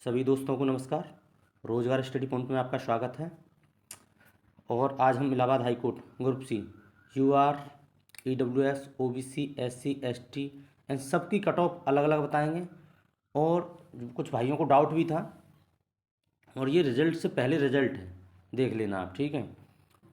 सभी दोस्तों को नमस्कार। रोजगार स्टडी पॉइंट में आपका स्वागत है। और आज हम Allahabad high court group C UR EWS OBC SC ST इन सब की कट ऑफ अलग अलग बताएंगे। और कुछ भाइयों को डाउट भी था, और ये रिजल्ट से पहले रिजल्ट है, देख लेना आप, ठीक है।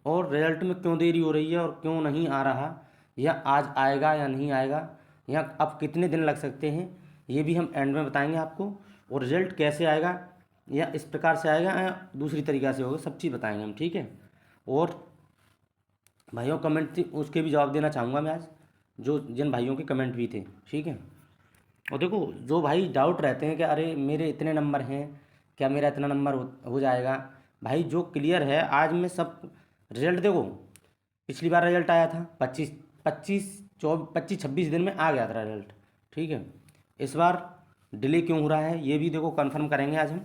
और रिजल्ट में क्यों देरी हो रही है और क्यों नहीं आ रहा, या आज आएगा या नहीं आएगा, या अब कितने दिन लग सकते हैं, ये भी हम एंड में बताएंगे आपको। और रिजल्ट कैसे आएगा, या इस प्रकार से आएगा या दूसरी तरीक़ा से होगा, सब चीज़ बताएंगे हम, ठीक है। और भाइयों कमेंट थी उसके भी जवाब देना चाहूँगा मैं आज, जो जिन भाइयों के कमेंट भी थे, ठीक है। और देखो, जो भाई डाउट रहते हैं कि अरे मेरे इतने नंबर हैं, क्या मेरा इतना नंबर हो जाएगा, भाई जो क्लियर है आज में सब रिजल्ट देखो। पिछली बार रिजल्ट आया था 25-26 दिन में आ गया था रिजल्ट, ठीक है। इस बार डिले क्यों हो रहा है ये भी देखो कंफर्म करेंगे आज हम,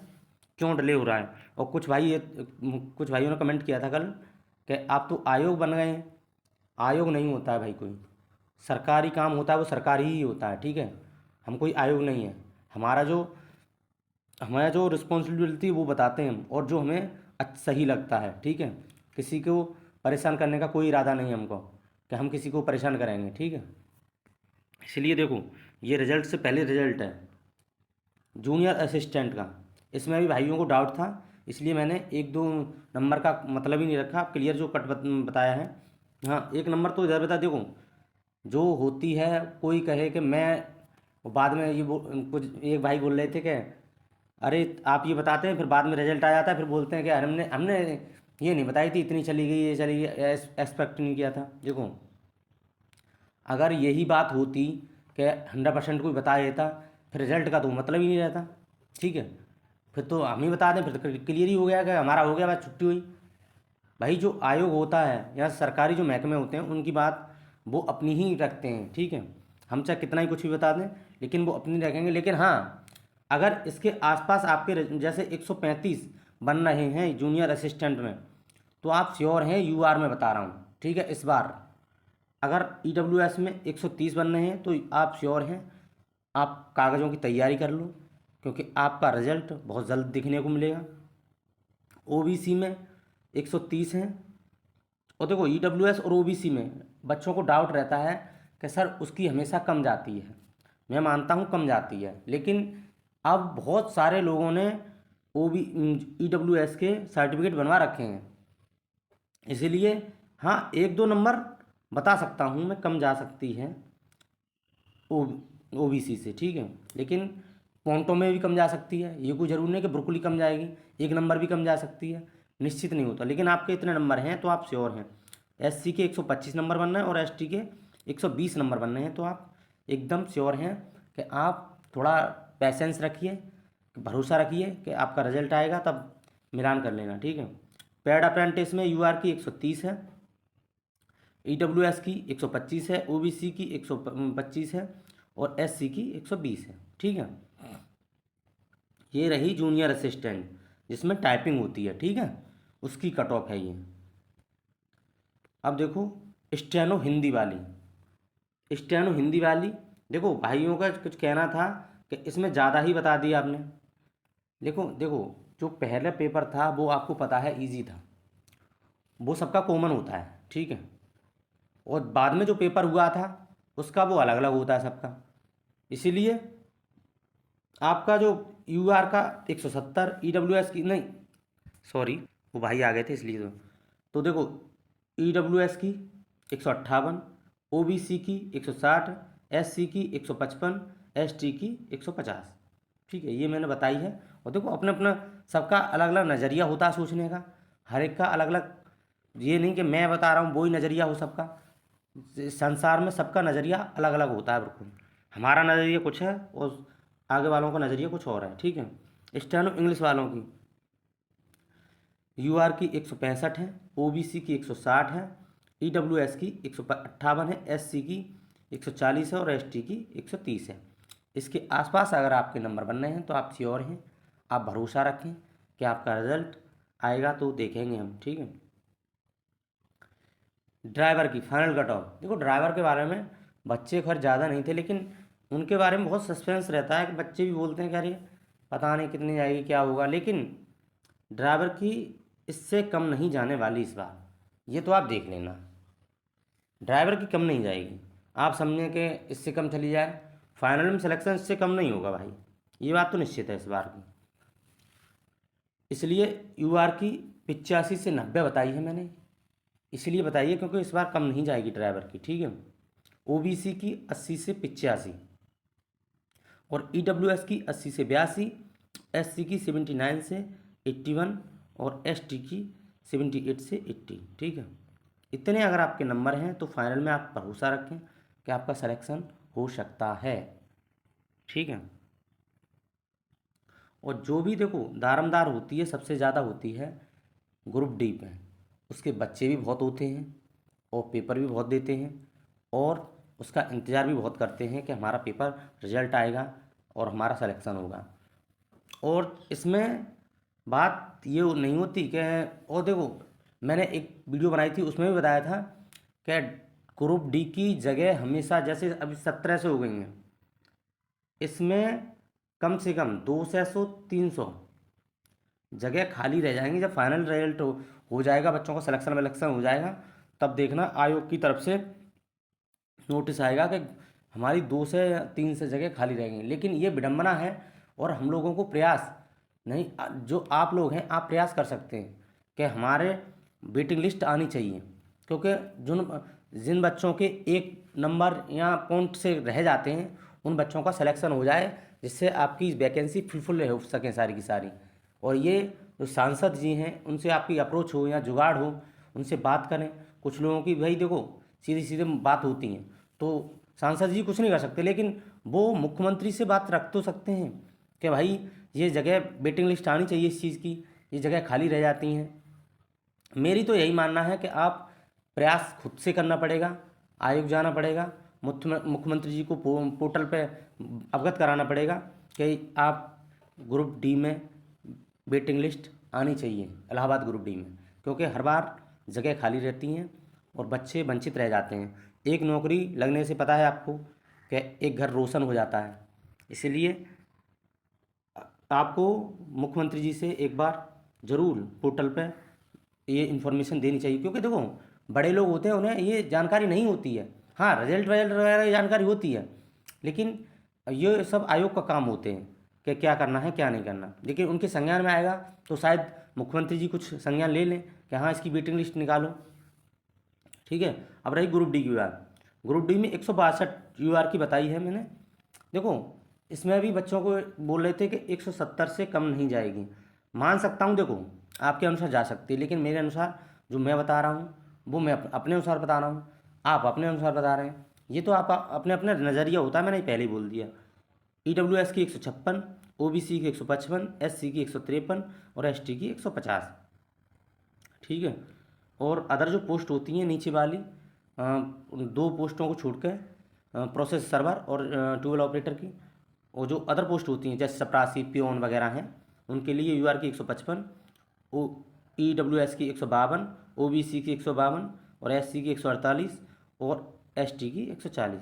क्यों डिले हो रहा है। और कुछ भाइयों ने कमेंट किया था कल कि आप तो आयोग बन गए हैं। आयोग नहीं होता है भाई, कोई सरकारी काम होता है वो सरकारी ही होता है, ठीक है। हम कोई आयोग नहीं है। हमारा जो रिस्पॉन्सिबिलिटी वो बताते हैं हम, और जो हमें सही लगता है, ठीक है। किसी को परेशान करने का कोई इरादा नहीं है हमको, कि हम किसी को परेशान करेंगे, ठीक है। इसलिए देखो, ये रिजल्ट से पहले रिजल्ट है जूनियर असिस्टेंट का। इसमें भी भाइयों को डाउट था, इसलिए मैंने एक दो नंबर का मतलब ही नहीं रखा, क्लियर जो बताया है। हाँ, एक नंबर तो इधर बता देखो, जो होती है, कोई कहे कि मैं, बाद में कुछ एक भाई बोल रहे थे कि अरे आप ये बताते हैं, फिर बाद में रिजल्ट आ जाता है, फिर बोलते हैं कि अरे हमने हमने ये नहीं बताई थी, इतनी चली गई, ये चली गई, एक्सपेक्ट नहीं किया था। देखो, अगर यही बात होती कि 100% कोई बता देता, फिर रिजल्ट का तो मतलब ही नहीं रहता, ठीक है। फिर तो हम ही बता दें, फिर तो क्लियर ही हो गया कि हमारा हो गया, बात छुट्टी हुई। भाई जो आयोग होता है या सरकारी जो महकमे होते हैं, उनकी बात वो अपनी ही रखते हैं, ठीक है। हम चाहे कितना ही कुछ भी बता दें, लेकिन वो अपनी रखेंगे। लेकिन हाँ, अगर इसके आसपास आपके जैसे 135 बन रहे हैं जूनियर असिस्टेंट में, तो आप श्योर हैं यूआर में बता रहा हूँ, ठीक है। इस बार अगर ईडब्ल्यूएस में 130 बन रहे हैं तो आप श्योर हैं, आप कागज़ों की तैयारी कर लो, क्योंकि आपका रिजल्ट बहुत जल्द दिखने को मिलेगा। ओबीसी में 130 हैं। और देखो, ईडब्ल्यूएस और ओबीसी में बच्चों को डाउट रहता है कि सर उसकी हमेशा कम जाती है। मैं मानता हूँ कम जाती है, लेकिन अब बहुत सारे लोगों ने ओबी ईडब्ल्यूएस के सर्टिफिकेट बनवा रखे हैं, इसीलिए हाँ, एक दो नंबर बता सकता हूँ मैं, कम जा सकती है ओ ओबीसी से, ठीक है। लेकिन पॉइंटों में भी कम जा सकती है, ये कोई ज़रूरी नहीं कि बिल्कुल ही कम जाएगी, एक नंबर भी कम जा सकती है, निश्चित नहीं होता। लेकिन आपके इतने नंबर हैं तो आप श्योर हैं। एससी के 125 नंबर बनना है और एसटी के 120 नंबर बनने हैं, तो आप एकदम श्योर हैं कि आप थोड़ा पैसेंस रखिए, भरोसा रखिए कि आपका रिजल्ट आएगा, तब मिलान कर लेना, ठीक है। पेड अप्रेंटिस में यूआर की 130 है, ईडब्ल्यूएस की 125 है, ओबीसी की 125 है, और एससी की 120 है, ठीक है। ये रही जूनियर असिस्टेंट, जिसमें टाइपिंग होती है, ठीक है, उसकी कट ऑफ है ये। अब देखो, स्टेनो हिंदी वाली, स्टेनो हिंदी वाली, देखो भाइयों का कुछ कहना था कि इसमें ज़्यादा ही बता दिया आपने। देखो देखो, जो पहला पेपर था वो आपको पता है इजी था, वो सबका कॉमन होता है, ठीक है। और बाद में जो पेपर हुआ था उसका वो अलग अलग होता है सबका, इसीलिए आपका जो यूआर का 170, ईडब्ल्यूएस की नहीं, सॉरी, वो भाई आ गए थे इसलिए। तो देखो, ईडब्ल्यूएस की 158, ओबीसी की 160, एससी की 155, एसटी की 150, ठीक है, ये मैंने बताई है। और देखो, अपना अपना सबका अलग अलग नज़रिया होता है सोचने का, हर एक का अलग अलग, ये नहीं कि मैं बता रहा हूँ वही नज़रिया हो सबका। संसार में सबका नज़रिया अलग अलग होता है, बिल्कुल। हमारा नज़रिया कुछ है और आगे वालों का नज़रिया कुछ और है, ठीक है। स्टेनो इंग्लिश वालों की यूआर की 165 है, ओबीसी की 160 है, ईडब्ल्यूएस की 158 है, एससी की 140 है, और एसटी की 130 है। इसके आसपास अगर आपके नंबर बन रहे हैं तो आप श्योर हैं, आप भरोसा रखें कि आपका रिजल्ट आएगा तो देखेंगे हम, ठीक है। ड्राइवर की फाइनल कट ऑफ, देखो ड्राइवर के बारे में बच्चे खैर ज़्यादा नहीं थे, लेकिन उनके बारे में बहुत सस्पेंस रहता है कि बच्चे भी बोलते हैं कि अरे पता नहीं कितनी जाएगी, क्या होगा, लेकिन ड्राइवर की इससे कम नहीं जाने वाली इस बार, ये तो आप देख लेना। ड्राइवर की कम नहीं जाएगी, आप समझें कि इससे कम चली जाए, फाइनल में सिलेक्शन इससे कम नहीं होगा भाई, ये बात तो निश्चित है इस बार की। इसलिए UR की 85 से 90 बताई है मैंने, इसलिए बताइए क्योंकि इस बार कम नहीं जाएगी ड्राइवर की, ठीक है। OBC की 80 से 85 और EWS की 80 से 82, SC की 79 से 81 और ST की 78 से 80, ठीक है। इतने अगर आपके नंबर हैं तो फाइनल में आप भरोसा रखें कि आपका सिलेक्शन हो सकता है, ठीक है। और जो भी देखो दारमदार होती है सबसे ज़्यादा होती है ग्रुप डी पे, उसके बच्चे भी बहुत होते हैं और पेपर भी बहुत देते हैं और उसका इंतज़ार भी बहुत करते हैं कि हमारा पेपर रिजल्ट आएगा और हमारा सिलेक्शन होगा। और इसमें बात ये नहीं होती कि, और देखो मैंने एक वीडियो बनाई थी उसमें भी बताया था कि ग्रुप डी की जगह हमेशा, जैसे अभी 1700 हो गई हैं, इसमें कम से कम 200 से 300 जगह खाली रह जाएंगी। जब फाइनल रिजल्ट हो जाएगा, बच्चों का सिलेक्शन विलेक्शन हो जाएगा, तब देखना आयोग की तरफ से नोटिस आएगा कि हमारी 2 से 3 से जगह खाली रहेंगी। लेकिन ये विडंबना है और हम लोगों को प्रयास नहीं, जो आप लोग हैं आप प्रयास कर सकते हैं कि हमारे वेटिंग लिस्ट आनी चाहिए, क्योंकि जिन बच्चों के एक नंबर या पॉइंट से रह जाते हैं उन बच्चों का सिलेक्शन हो जाए, जिससे आपकी वैकेंसी फुलफिल हो सकें सारी की सारी। और ये जो सांसद जी हैं उनसे आपकी अप्रोच हो या जुगाड़ हो, उनसे बात करें। कुछ लोगों की भाई देखो सीधी सीधे बात होती हैं, तो सांसद जी कुछ नहीं कर सकते, लेकिन वो मुख्यमंत्री से बात रख तो सकते हैं कि भाई ये जगह वेटिंग लिस्ट आनी चाहिए इस चीज़ की, ये जगह खाली रह जाती हैं। मेरी तो यही मानना है कि आप प्रयास खुद से करना पड़ेगा, आयोग जाना पड़ेगा, मुख्यमंत्री जी को पोर्टल पे अवगत कराना पड़ेगा कि आप ग्रुप डी में वेटिंग लिस्ट आनी चाहिए इलाहाबाद ग्रुप डी में, क्योंकि हर बार जगह खाली रहती हैं और बच्चे वंचित रह जाते हैं। एक नौकरी लगने से पता है आपको कि एक घर रोशन हो जाता है। इसलिए आपको मुख्यमंत्री जी से एक बार ज़रूर पोर्टल पे ये इन्फॉर्मेशन देनी चाहिए, क्योंकि देखो बड़े लोग होते हैं उन्हें ये जानकारी नहीं होती है। हाँ, रिजल्ट वजल्ट वगैरह की जानकारी होती है, लेकिन ये सब आयोग का काम होते हैं कि क्या करना है क्या नहीं करना। लेकिन उनके संज्ञान में आएगा तो शायद मुख्यमंत्री जी कुछ संज्ञान ले लें कि हाँ इसकी वेटिंग लिस्ट निकालो, ठीक है। अब रही ग्रुप डी की बात, ग्रुप डी में 162 UR की बताई है मैंने। देखो इसमें भी बच्चों को बोल रहे थे कि 170 से कम नहीं जाएगी, मान सकता हूँ, देखो आपके अनुसार जा सकती है, लेकिन मेरे अनुसार जो मैं बता रहा हूँ वो मैं अपने अनुसार बता रहा हूँ, आप अपने अनुसार बता रहे हैं। ये तो आप अपने अपने नज़रिया होता है, मैंने पहले ही बोल दिया। EWS की 156, OBC की 155, SC की 153 और ST की 150, ठीक है। और अदर जो पोस्ट होती हैं नीचे वाली उन 2 पोस्टों को छोड़ कर, प्रोसेस सर्वर और ट्यूबवेल ऑपरेटर की, और जो अदर पोस्ट होती हैं जैसे चपरासी पियोन वगैरह हैं, उनके लिए UR की 155, ओ EWS की 152, OBC की 152 और SC की 148 और ST की 140।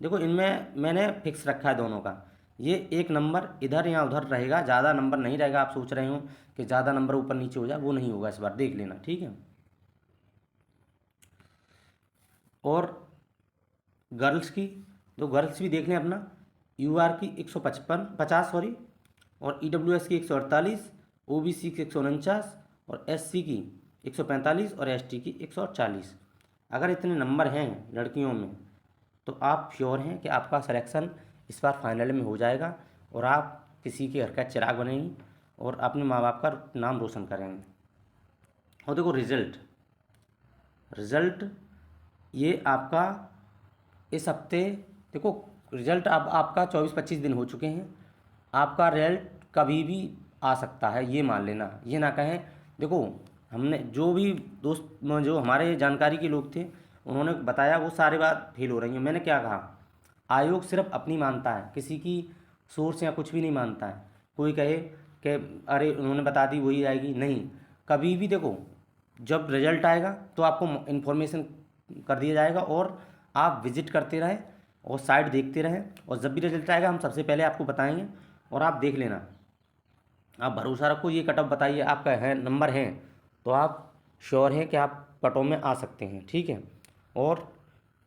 देखो इनमें मैंने फिक्स रखा है दोनों का, ये एक नंबर इधर या उधर रहेगा, ज़्यादा नंबर नहीं रहेगा। आप सोच रहे हो कि ज़्यादा नंबर ऊपर नीचे हो जाए, वो नहीं होगा इस बार, देख लेना, ठीक है। और गर्ल्स की, तो गर्ल्स भी देख लें अपना, UR की 150 सॉरी, और EWS की 148, OBC की 149 और SC की 145 और ST की 140। अगर इतने नंबर हैं लड़कियों में तो आप श्योर हैं कि आपका सिलेक्शन इस बार फाइनल में हो जाएगा और आप किसी के घर का चिराग बनेंगी और अपने माँ बाप का नाम रोशन करेंगे। और देखो रिज़ल्ट ये आपका इस हफ्ते, देखो रिज़ल्ट अब आपका 24-25 दिन हो चुके हैं, आपका रिजल्ट कभी भी आ सकता है, ये मान लेना। ये ना कहें, देखो हमने जो भी दोस्त जो हमारे जानकारी के लोग थे उन्होंने बताया वो सारी बात फेल हो रही है। मैंने क्या कहा, आयोग सिर्फ अपनी मानता है, किसी की सोर्स या कुछ भी नहीं मानता है। कोई कहे कि अरे उन्होंने बता दी वही आएगी, नहीं, कभी भी देखो जब रिजल्ट आएगा तो आपको इन्फॉर्मेशन कर दिया जाएगा और आप विजिट करते रहें और साइट देखते रहें, और जब भी रिजल्ट आएगा हम सबसे पहले आपको बताएंगे और आप देख लेना आप भरोसा रखो, ये कट ऑफ बताइए आपका है, नंबर है तो आप श्योर हैं कि आप कट ऑफ में आ सकते हैं, ठीक है। और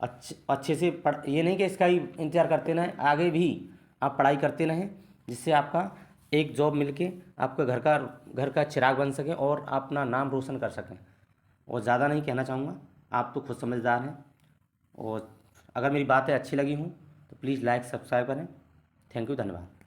अच्छे अच्छे से पढ़, ये नहीं कि इसका ही इंतज़ार करते रहें, आगे भी आप पढ़ाई करते रहें, जिससे आपका एक जॉब मिलके आपका घर का चिराग बन सके और आप अपना नाम रोशन कर सकें। और ज़्यादा नहीं कहना चाहूँगा, आप तो खुद समझदार हैं। और अगर मेरी बातें अच्छी लगी हों तो प्लीज़ लाइक सब्सक्राइब करें। थैंक यू, धन्यवाद।